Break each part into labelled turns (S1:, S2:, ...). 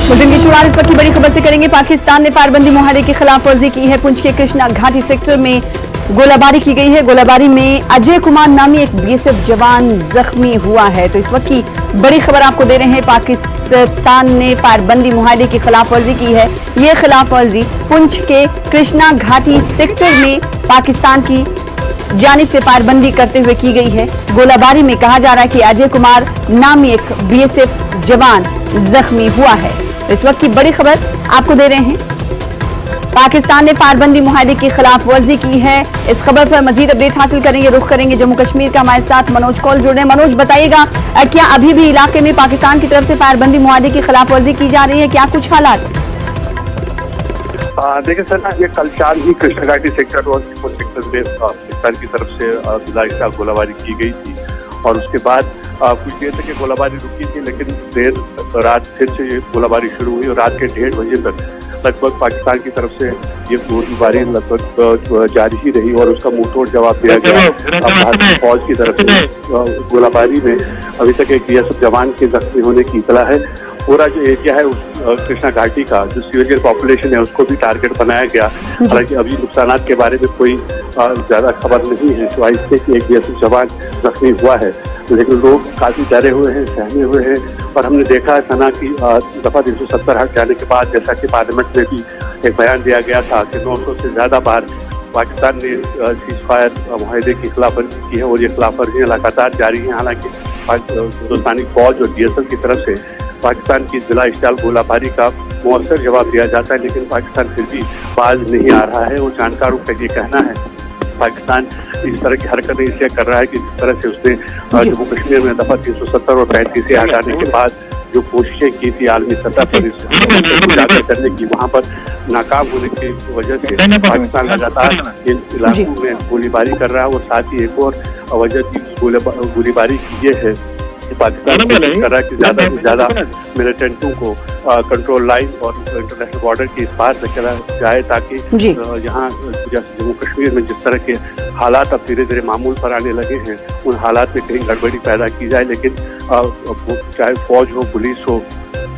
S1: Bulletin की शुरुआत इस वक्त की बड़ी खबर से करेंगे। पाकिस्तान ने फायरबंदी मुआहदे की खिलाफ वर्जी की है। पुंछ के कृष्णा घाटी सेक्टर में गोलाबारी की गई है। गोलाबारी में अजय कुमार नामी एक बीएसएफ जवान जख्मी हुआ है। तो इस वक्त की बड़ी खबर आपको दे रहे हैं। पाकिस्तान ने फायरबंदी मुआहदे की खिलाफ वर्जी की है। ये खिलाफ वर्जी पुंछ के कृष्णा घाटी सेक्टर में पाकिस्तान की जानिब से फायरबंदी करते हुए की गई है। गोलाबारी में कहा जा रहा है कि अजय कुमार नामी एक बीएसएफ जवान जख्मी हुआ है। इस वक्त की बड़ी खबर आपको दे रहे हैं। पाकिस्तान ने फायरबंदी मुआहदे की खिलाफ वर्जी की है। इस खबर पर मजीद अपडेट हासिल करेंगे। रुख करेंगे जम्मू कश्मीर का। हमारे साथ मनोज कॉल जुड़ रहे हैं। मनोज, बताइएगा क्या अभी भी इलाके में पाकिस्तान की तरफ से फायरबंदी मुआहदे की खिलाफ वर्जी की जा रही है? क्या कुछ हालात?
S2: देखिए सर, ये कल शाम ही कृष्णा घाटी सेक्टर और सेक्टर में पाकिस्तान की तरफ से बिलाइस्ता गोलाबारी की गई थी और उसके बाद कुछ देर तक ये गोलाबारी रुकी थी, लेकिन देर रात फिर से ये गोलाबारी शुरू हुई और रात के 1:30 बजे तक लगभग पाकिस्तान की तरफ से ये गोलीबारी लगभग जारी ही रही और उसका मुंहतोड़ जवाब दिया गया। भारतीय फौज की तरफ से गोलाबारी में अभी तक एक बीएसएफ जवान के जख्मी होने की इतला है। पूरा जो एरिया है उस कृष्णा घाटी का जो सिविलियन पॉपुलेशन है उसको भी टारगेट बनाया गया। हालांकि अभी नुकसानात के बारे में कोई ज्यादा खबर नहीं है, सिवाय इससे कि एक बीएसएफ जवान जख्मी हुआ है, लेकिन लोग काफी डरे हुए हैं, सहमे हुए हैं। और हमने देखा है सना की दफा 370 हट जाने के बाद, जैसा कि पार्लियामेंट में भी एक बयान दिया गया था कि 900 से ज्यादा बार पाकिस्तान ने सीज फायर मुआहदे की खिलाफवर्जी की है और ये खिलाफवर्जियाँ लगातार जारी हैं। हालांकि हिंदुस्तानी फौज और बीएसएफ की तरफ से पाकिस्तान की जिला स्टाइल गोलाबारी का मौसर जवाब दिया जाता है, लेकिन पाकिस्तान फिर भी बाज नहीं आ रहा है। और जानकारों का ये कहना है पाकिस्तान इस तरह की हरकतें इसलिए कर रहा है कि जिस तरह से उसने जम्मू कश्मीर में दफा 370 और 35 से हटाने के बाद जो कोशिशें की थी आलमी सतह पर इस करने की, वहाँ पर नाकाम होने की वजह से पाकिस्तान लगातार इन इलाकों में गोलीबारी कर रहा है। और साथ ही एक और वजह की गोलीबारी की ये है कि पाकिस्तान कोशिश कर रहा है कि ज्यादा से ज्यादा मिलिटेंटों को कंट्रोल लाइन और इंटरनेशनल बॉर्डर के इस पार से चला जाए, ताकि यहाँ जम्मू कश्मीर में जिस तरह के हालात अब धीरे धीरे मामूल पर आने लगे हैं, उन हालात में कहीं गड़बड़ी पैदा की जाए। लेकिन चाहे फौज हो, पुलिस हो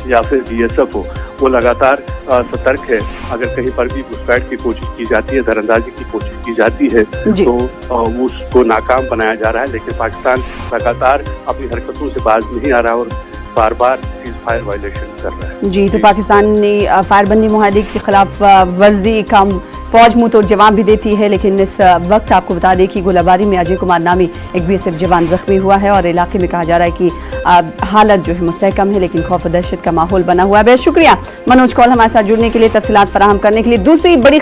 S2: या फिर बीएसएफ हो, वो लगातार सतर्क है। अगर कहीं पर भी घुसपैठ की कोशिश की जाती है, दरअंदाजी की कोशिश की जाती है, तो उसको नाकाम बनाया जा रहा है। लेकिन पाकिस्तान लगातार अपनी हरकतों से बाज नहीं आ रहा और बार बार सीज फायर वायलेशन कर रहा है।
S1: जी, तो पाकिस्तान ने फायरबंदी मुआहदे की खिलाफ वर्जी का फौज मुंह तोड़ जवाब भी देती है। लेकिन इस वक्त आपको बता दें कि गोलाबारी में अजय कुमार नामी एक बीएसएफ जवान जख्मी हुआ है और इलाके में कहा जा रहा है कि हालत जो है मुस्तहकम है, लेकिन खौफ और दहशत का माहौल बना हुआ है। बेहद शुक्रिया मनोज कॉल हमारे साथ जुड़ने के लिए, तफसीलात फराहम करने के लिए। दूसरी बड़ी